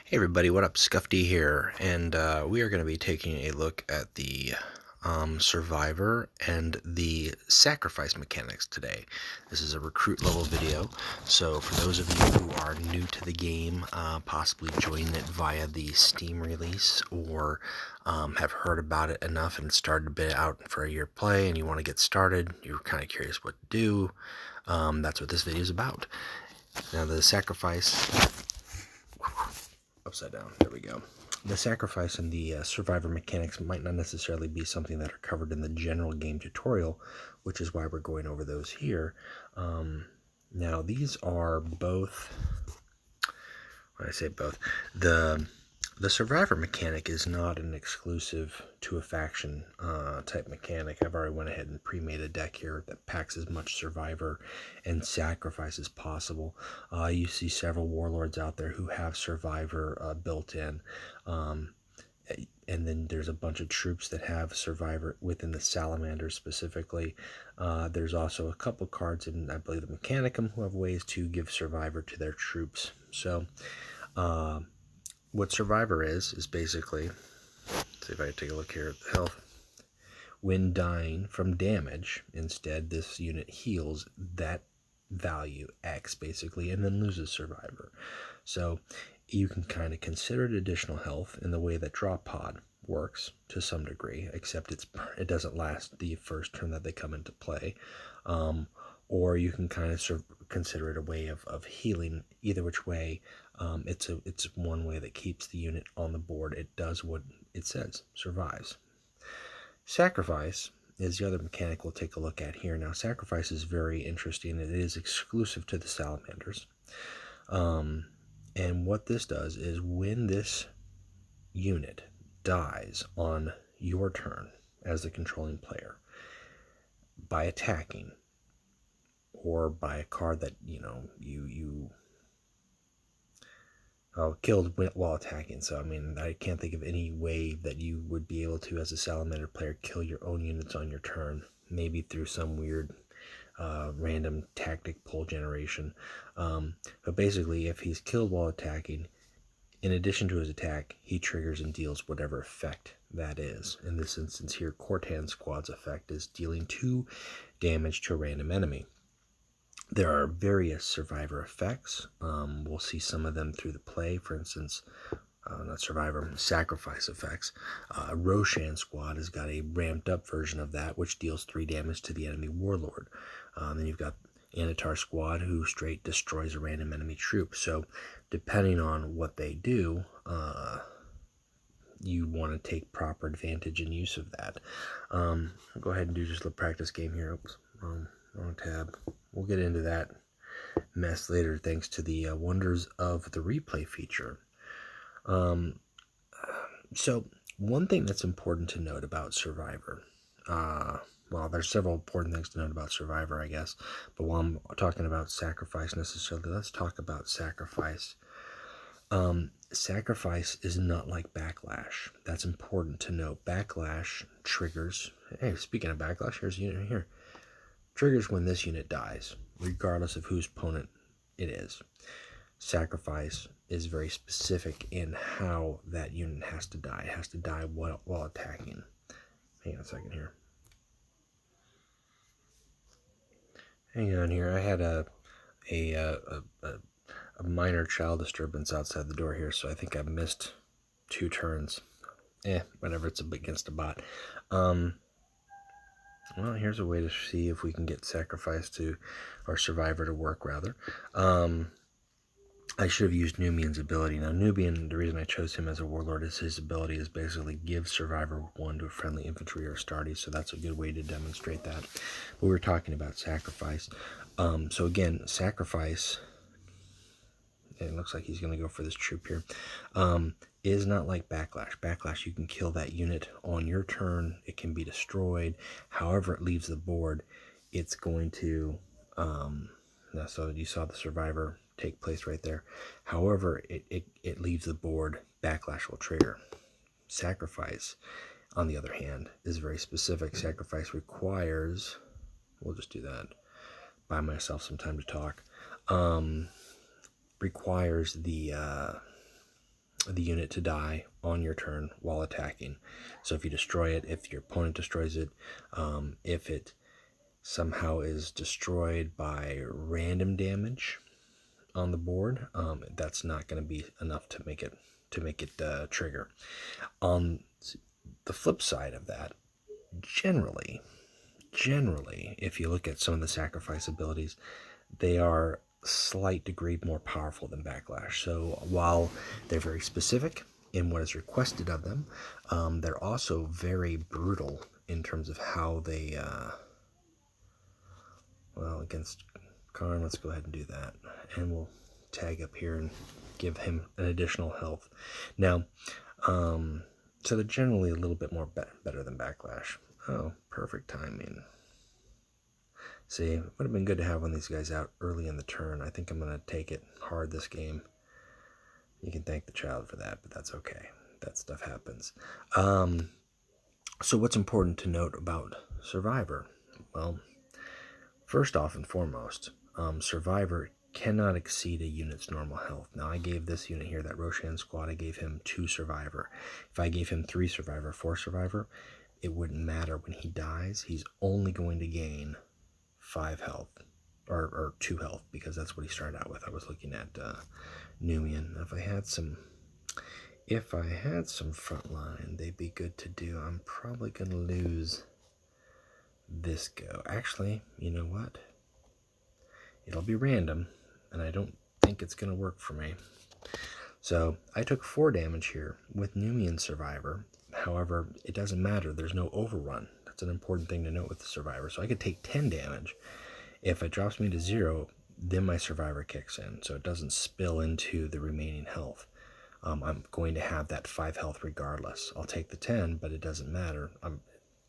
Hey everybody, what up? Scuffy here, and we are going to be taking a look at the Survivor and the Sacrifice mechanics today. This is a recruit level video, so for those of you who are new to the game, possibly joining it via the Steam release, or have heard about it enough and started a bit out for your play and you want to get started, you're kind of curious what to do, that's what this video is about. Now the Sacrifice... upside down. There we go. The sacrifice and the survivor mechanics might not necessarily be something that are covered in the general game tutorial, which is why we're going over those here. Now, these are both, when I say both, the survivor mechanic is not an exclusive to a faction type mechanic. I've already went ahead and pre-made a deck here that packs as much survivor and sacrifice as possible. You see several warlords out there who have survivor built in. And then there's a bunch of troops that have survivor within the salamanders specifically. There's also a couple cards in, I believe, the Mechanicum who have ways to give survivor to their troops. So what survivor is basically, see if I can take a look here at the health. When dying from damage, instead this unit heals that value X basically and then loses survivor. So you can kind of consider it additional health in the way that drop pod works to some degree, except it doesn't last the first turn that they come into play. Or you can kind of consider it a way of healing. Either which way, it's one way that keeps the unit on the board. It does what it says, survives. Sacrifice is the other mechanic we'll take a look at here. Now, sacrifice is very interesting. It is exclusive to the salamanders. And what this does is when this unit dies on your turn as the controlling player by attacking, or by a card that you killed while attacking. So I mean, I can't think of any way that you would be able to, as a salamander player, kill your own units on your turn. Maybe through some weird random tactic pull generation. But basically, if he's killed while attacking, in addition to his attack, he triggers and deals whatever effect that is. In this instance here, Cortan Squad's effect is dealing 2 damage to a random enemy. There are various survivor effects. We'll see some of them through the play. For instance, not survivor, sacrifice effects. Roshan Squad has got a ramped up version of that, which deals 3 damage to the enemy warlord. Then you've got Anatar Squad, who straight destroys a random enemy troop. So depending on what they do, you want to take proper advantage and use of that. I'll go ahead and do just a practice game here. Oops, wrong tab. We'll get into that mess later thanks to the wonders of the replay feature. So one thing that's important to note about Survivor, well, there's several important things to note about Survivor, I guess, but while I'm talking about sacrifice necessarily, let's talk about sacrifice. Sacrifice is not like backlash. That's important to note. Backlash triggers, hey, speaking of backlash, here's a unit right here. Triggers when this unit dies, regardless of whose opponent it is. Sacrifice is very specific in how that unit has to die. It has to die while attacking. Hang on a second here. Hang on here. I had a minor child disturbance outside the door here, so I think I missed 2 turns. Whatever, it's against a bot. Well, here's a way to see if we can get sacrifice to, or survivor to work, rather. I should have used Nubian's ability. Now, Nubian, the reason I chose him as a warlord is his ability is basically give survivor 1 to a friendly infantry or Astartes, so that's a good way to demonstrate that. But we were talking about sacrifice. So again, sacrifice, it looks like he's going to go for this troop here, is not like backlash. Backlash, you can kill that unit on your turn. It can be destroyed. However it leaves the board, it's going to, so you saw the survivor take place right there. However it leaves the board, backlash will trigger. Sacrifice, on the other hand, is very specific. Sacrifice requires, we'll just do that, buy myself some time to talk, requires the the unit to die on your turn while attacking. So if you destroy it, if your opponent destroys it, if it somehow is destroyed by random damage on the board, that's not going to be enough to make it trigger. On the flip side of that, generally, if you look at some of the sacrifice abilities, they are slight degree more powerful than backlash. So while they're very specific in what is requested of them, they're also very brutal in terms of how they well, against Karn, let's go ahead and do that, and we'll tag up here and give him an additional health. Now, so they're generally a little bit more better than backlash. Oh, perfect timing. See, it would have been good to have one of these guys out early in the turn. I think I'm going to take it hard this game. You can thank the child for that, but that's okay. That stuff happens. So what's important to note about Survivor? Well, first off and foremost, Survivor cannot exceed a unit's normal health. Now, I gave this unit here, that Roshan squad, I gave him 2 Survivor. If I gave him 3 Survivor, 4 Survivor, it wouldn't matter. When he dies, he's only going to gain 5 health, or 2 health, because that's what he started out with. I was looking at Numian. If I had some frontline, they'd be good to do. I'm probably going to lose this go. Actually, you know what? It'll be random, and I don't think it's going to work for me. So I took 4 damage here with Numian Survivor. However, it doesn't matter. There's no overrun. That's an important thing to note with the Survivor. So I could take 10 damage. If it drops me to 0, then my Survivor kicks in, so it doesn't spill into the remaining health. I'm going to have that 5 health regardless. I'll take the 10, but it doesn't matter.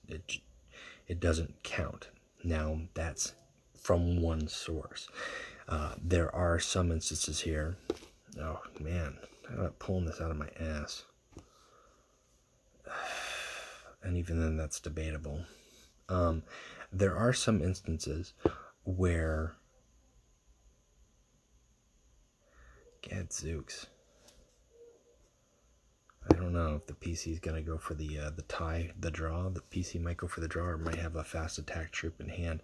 It doesn't count. Now, that's from one source. There are some instances here. Oh, man. I'm pulling this out of my ass. And even then, that's debatable. There are some instances where... Gadzooks. I don't know if the PC is going to go for the draw. The PC might go for the draw, or might have a fast attack troop in hand.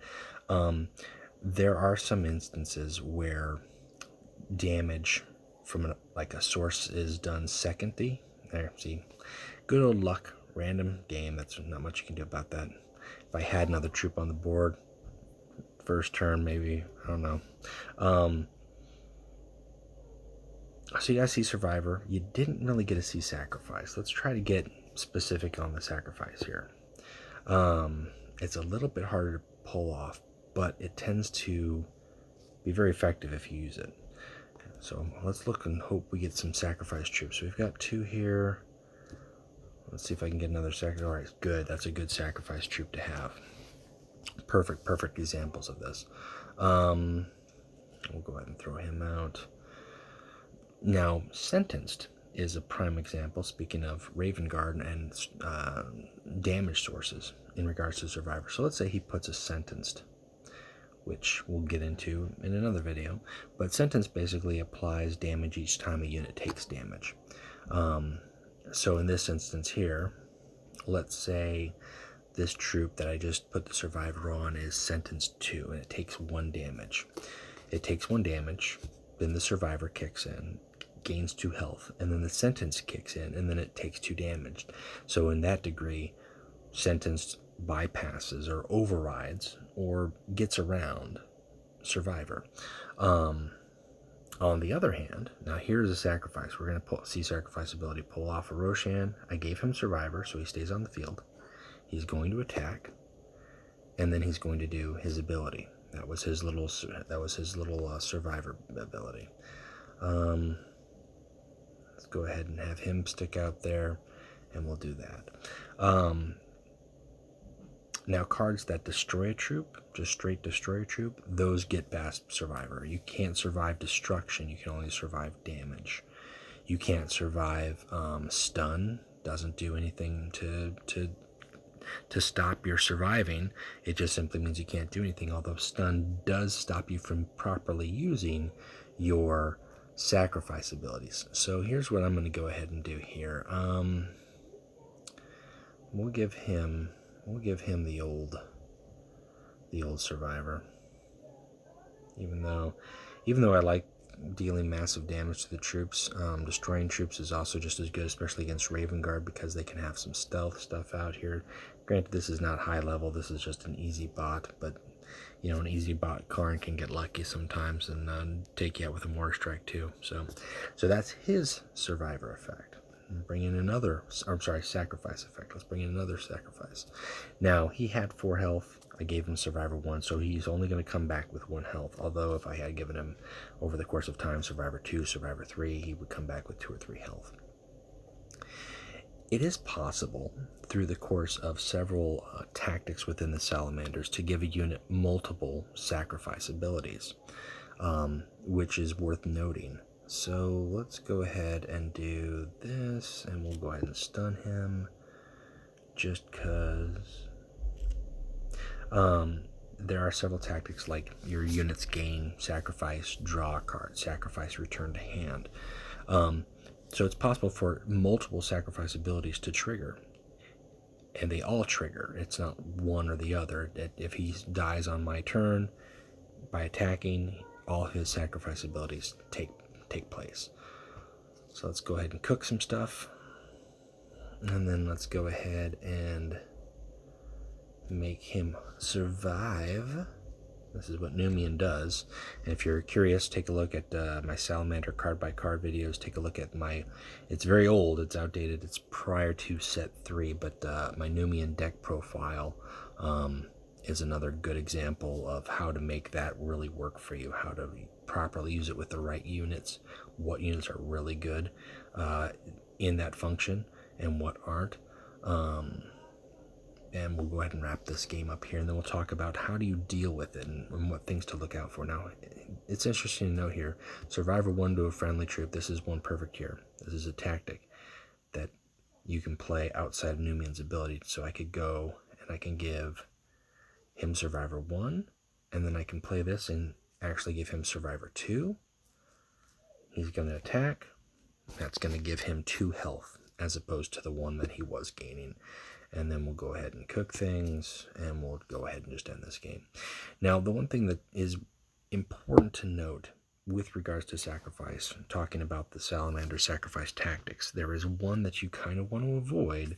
There are some instances where damage from a source is done secondly. There, see, good old luck, random game. That's not much you can do about that. If I had another troop on the board, first turn maybe, I don't know. So you guys see Survivor. You didn't really get to see Sacrifice. Let's try to get specific on the Sacrifice here. It's a little bit harder to pull off, but it tends to be very effective if you use it. So let's look and hope we get some Sacrifice troops. So we've got 2 here. Let's see if I can get another Sacrifice. All right, good. That's a good Sacrifice troop to have. Perfect examples of this. We'll go ahead and throw him out. Now, Sentenced is a prime example, speaking of Raven Guard and damage sources in regards to Survivor. So let's say he puts a Sentenced, which we'll get into in another video. But Sentenced basically applies damage each time a unit takes damage. So in this instance here, let's say this troop that I just put the Survivor on is Sentenced 2, and it takes 1 damage. It takes 1 damage, then the Survivor kicks in, gains 2 health, and then the Sentence kicks in, and then it takes 2 damage. So in that degree, Sentenced bypasses or overrides or gets around Survivor. On the other hand, now here's a Sacrifice. We're going to see Sacrifice ability pull off a Roshan. I gave him Survivor, so he stays on the field. He's going to attack, and then he's going to do his ability. That was his little Survivor ability. Let's go ahead and have him stick out there, and we'll do that. Now, cards that destroy a troop, just straight destroy a troop, those get past Survivor. You can't survive destruction. You can only survive damage. You can't survive stun. Doesn't do anything to stop your surviving. It just simply means you can't do anything, although stun does stop you from properly using your sacrifice abilities. So here's what I'm going to go ahead and do here. We'll give him the old survivor. Even though I like dealing massive damage to the troops, destroying troops is also just as good, especially against Raven Guard, because they can have some stealth stuff out here. Granted, this is not high level, this is just an easy bot, but you know, an easy bot Karn can get lucky sometimes and take you out with a mortar strike too. So that's his survivor effect. Bring in another, sacrifice effect. Let's bring in another sacrifice. Now, he had 4 health. I gave him Survivor 1, so he's only going to come back with 1 health. Although if I had given him, over the course of time, Survivor 2, Survivor 3, he would come back with 2 or 3 health. It is possible, through the course of several tactics within the Salamanders, to give a unit multiple sacrifice abilities, which is worth noting. So let's go ahead and do this, and we'll go ahead and stun him, just because there are several tactics like your units gain sacrifice, draw a card, sacrifice, return to hand. So it's possible for multiple sacrifice abilities to trigger, and they all trigger. It's not one or the other. If he dies on my turn by attacking, all his sacrifice abilities take place. So let's go ahead and cook some stuff, and then let's go ahead and make him survive. This is what Numian does. And if you're curious, take a look at my Salamander card by card videos. Take a look at it's very old, it's outdated, it's prior to set 3, but my Numian deck profile is another good example of how to make that really work for you, how to properly use it with the right units, what units are really good in that function and what aren't. And we'll go ahead and wrap this game up here, and then we'll talk about how do you deal with it and what things to look out for. Now, it's interesting to note here, Survivor 1 to a friendly troop, this is one perfect here. This is a tactic that you can play outside of Numian's ability. So I could go and I can give him Survivor 1, and then I can play this and actually give him Survivor 2. He's going to attack. That's going to give him 2 health as opposed to the 1 that he was gaining. And then we'll go ahead and cook things, and we'll go ahead and just end this game. Now, the one thing that is important to note with regards to sacrifice, talking about the Salamander sacrifice tactics, there is one that you kind of want to avoid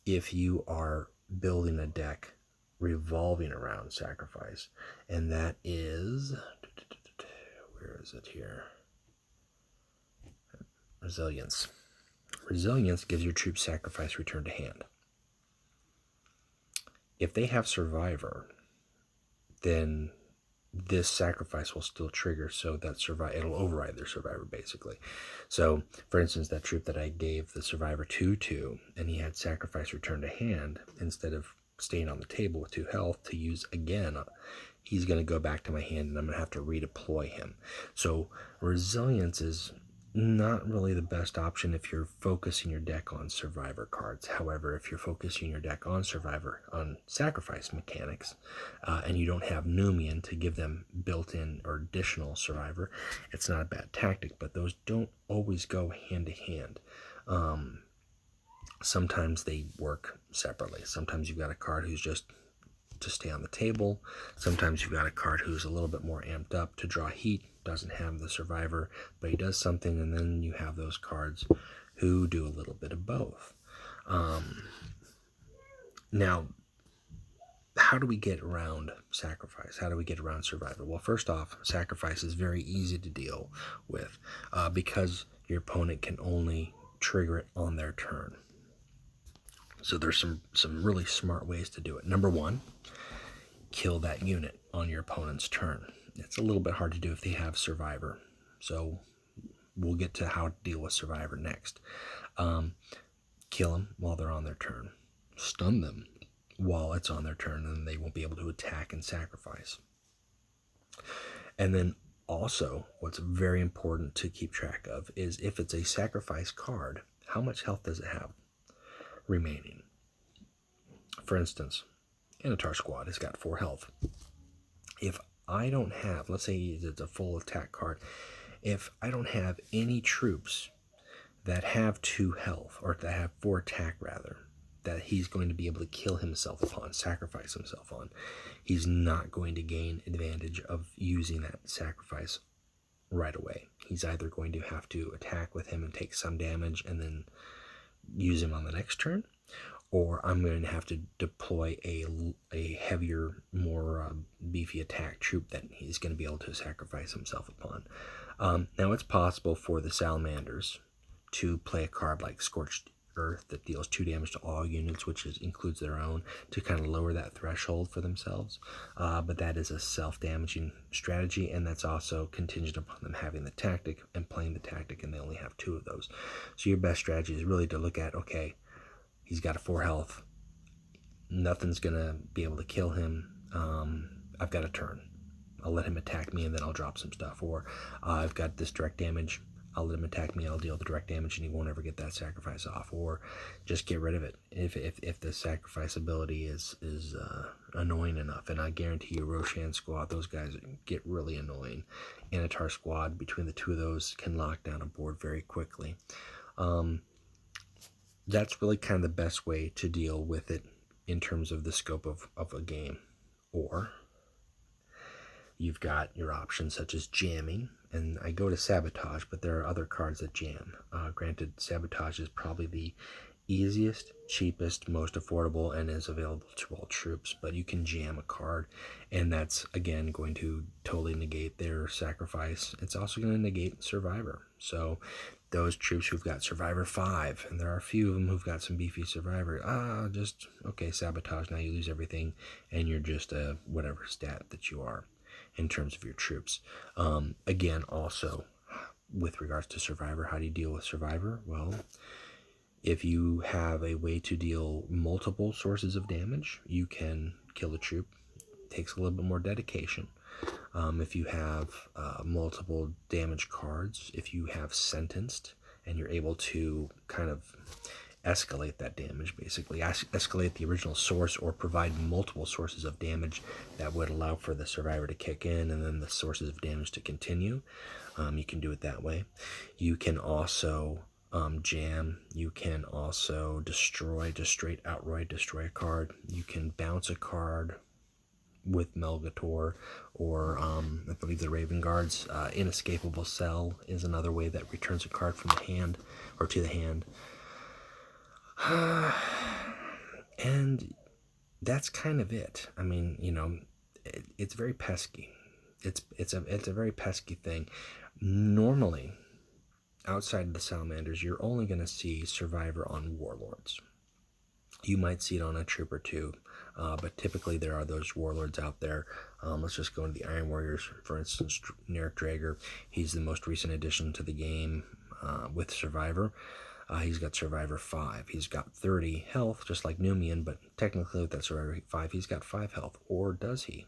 if you are building a deck revolving around sacrifice, and that is, where is it here? Resilience. Resilience gives your troops sacrifice, return to hand. If they have Survivor, then this sacrifice will still trigger, so that it'll override their Survivor, basically. So, for instance, that troop that I gave the Survivor 2 to, and he had sacrifice, return to hand, instead of staying on the table with 2 health to use again, he's going to go back to my hand, and I'm going to have to redeploy him. So, resilience is not really the best option if you're focusing your deck on Survivor cards. However, if you're focusing your deck on sacrifice mechanics, and you don't have Numian to give them built-in or additional Survivor, it's not a bad tactic, but those don't always go hand to hand. Sometimes they work separately. Sometimes you've got a card who's just to stay on the table. Sometimes you've got a card who's a little bit more amped up to draw heat, doesn't have the Survivor, but he does something, and then you have those cards who do a little bit of both. Now, how do we get around sacrifice? How do we get around Survivor? Well, first off, sacrifice is very easy to deal with because your opponent can only trigger it on their turn. So there's some really smart ways to do it. Number 1, kill that unit on your opponent's turn. It's a little bit hard to do if they have Survivor, so we'll get to how to deal with Survivor next. Kill them while they're on their turn. Stun them while it's on their turn, and they won't be able to attack and sacrifice. And then also, what's very important to keep track of is if it's a sacrifice card, how much health does it have remaining? For instance, Anatar Squad has got 4 health. If I don't have, let's say it's a full attack card, If I don't have any troops that have 2 health, or that have 4 attack rather, that he's going to be able to kill himself upon, sacrifice himself on, he's not going to gain advantage of using that sacrifice right away. He's either going to have to attack with him and take some damage and then use him on the next turn, or I'm going to have to deploy a heavier, more beefy attack troop that he's going to be able to sacrifice himself upon. Now it's possible for the salamanders to play a card like Scorched Earth that deals 2 damage to all units, which includes their own, to kind of lower that threshold for themselves. But that is a self-damaging strategy, and that's also contingent upon them having the tactic and playing the tactic, and they only have 2 of those. So your best strategy is really to look at, okay, he's got a 4 health. Nothing's going to be able to kill him. I've got a turn. I'll let him attack me, and then I'll drop some stuff. Or I've got this direct damage. I'll let him attack me, I'll deal the direct damage, and he won't ever get that sacrifice off. Or just get rid of it if the sacrifice ability is annoying enough. And I guarantee you, Roshan Squad, those guys get really annoying. Anatar Squad, between the 2 of those, can lock down a board very quickly. That's really kind of the best way to deal with it in terms of the scope of a game. Or you've got your options such as jamming, and I go to Sabotage, but there are other cards that jam. Granted, Sabotage is probably the easiest, cheapest, most affordable, and is available to all troops, but you can jam a card, and that's, again, going to totally negate their sacrifice. It's also going to negate Survivor. So those troops who've got Survivor 5, and there are a few of them who've got some beefy Survivor, okay, Sabotage, now you lose everything, and you're just a whatever stat that you are in terms of your troops. Again, also, with regards to Survivor, how do you deal with Survivor? Well, if you have a way to deal multiple sources of damage, you can kill the troop. It takes a little bit more dedication. If you have multiple damage cards, if you have Sentenced, and you're able to kind of escalate that damage, basically escalate the original source, or provide multiple sources of damage that would allow for the Survivor to kick in and then the sources of damage to continue. You can do it that way. You can also jam. You can also destroy, just straight outright destroy a card. You can bounce a card with Melgator, or I believe the Raven Guard's Inescapable Cell is another way that returns a card from the hand or to the hand. And that's kind of it. I mean, it's very pesky. It's a very pesky thing. Normally, outside of the Salamanders, you're only going to see Survivor on Warlords. You might see it on a troop or 2, but typically there are those Warlords out there. Let's just go into the Iron Warriors, for instance. Narek Drager, he's the most recent addition to the game with Survivor. He's got Survivor 5. He's got 30 health, just like Numian, but technically with that Survivor 5, he's got 5 health. Or does he?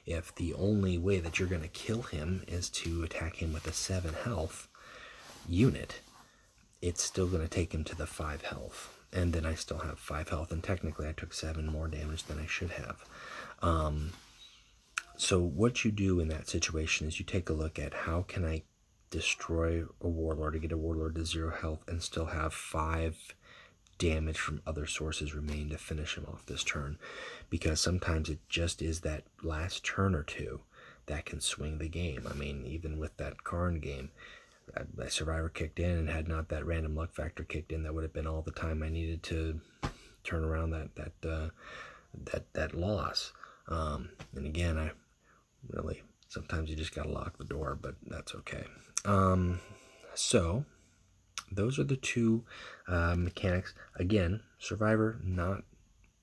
If the only way that you're going to kill him is to attack him with a 7 health unit, it's still going to take him to the 5 health. And then I still have 5 health, and technically I took 7 more damage than I should have. So what you do in that situation is you take a look at how can I destroy a Warlord to get a Warlord to 0 health and still have 5 damage from other sources remain to finish him off this turn. Because sometimes it just is that last turn or 2 that can swing the game. I mean, even with that Karn game, that Survivor kicked in, and had not that random luck factor kicked in, that would have been all the time I needed to turn around that loss. And again, I really, sometimes you just gotta lock the door, but that's okay. So those are the 2 mechanics. Again, Survivor not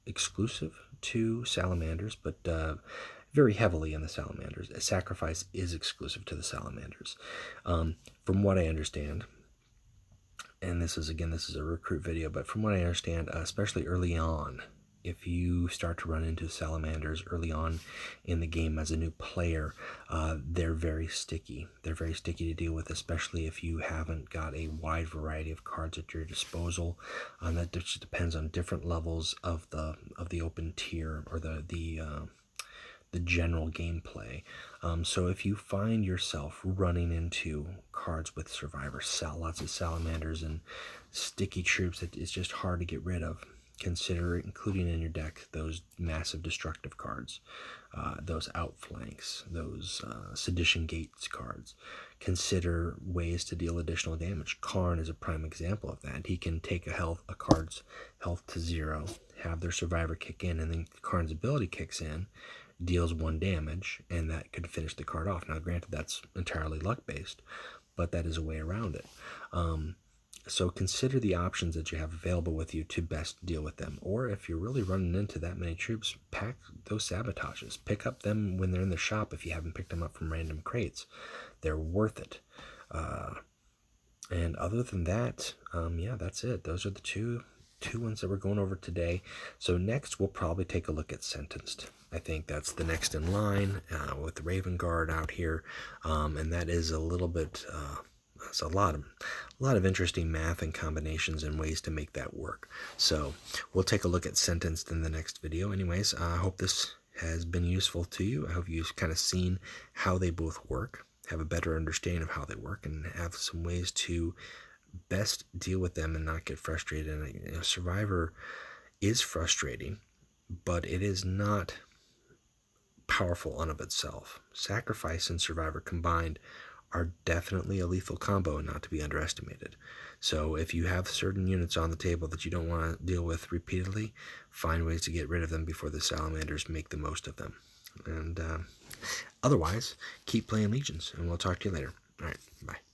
exclusive to Salamanders, but very heavily in the Salamanders. Sacrifice is exclusive to the Salamanders. From what I understand, and this is a recruit video, but from what I understand, especially early on, if you start to run into Salamanders early on in the game as a new player, they're very sticky. They're very sticky to deal with, especially if you haven't got a wide variety of cards at your disposal. That just depends on different levels of the open tier, or the the general gameplay. So if you find yourself running into cards with Survivor, lots of salamanders and sticky troops that it's just hard to get rid of, consider including in your deck those massive destructive cards, those outflanks, those sedition gates cards. Consider ways to deal additional damage. Karn is a prime example of that. He can take a card's health to 0, have their survivor kick in, and then Karn's ability kicks in, deals 1 damage, and that could finish the card off. Now, granted, that's entirely luck-based, but that is a way around it. So consider the options that you have available with you to best deal with them. Or if you're really running into that many troops, pack those sabotages. Pick up them when they're in the shop if you haven't picked them up from random crates. They're worth it. And other than that, yeah, that's it. Those are the two ones that we're going over today. So next we'll probably take a look at Sentenced. I think that's the next in line with the Raven Guard out here. And that is a little bit... It's a lot of interesting math and combinations and ways to make that work. So we'll take a look at Sentenced in the next video. Anyways, I hope this has been useful to you. I hope you've kind of seen how they both work, have a better understanding of how they work, and have some ways to best deal with them and not get frustrated. And Survivor is frustrating, but it is not powerful on of itself. Sacrifice and Survivor combined are definitely a lethal combo and not to be underestimated. So if you have certain units on the table that you don't want to deal with repeatedly, find ways to get rid of them before the salamanders make the most of them. And otherwise, keep playing Legions, and we'll talk to you later. All right, bye.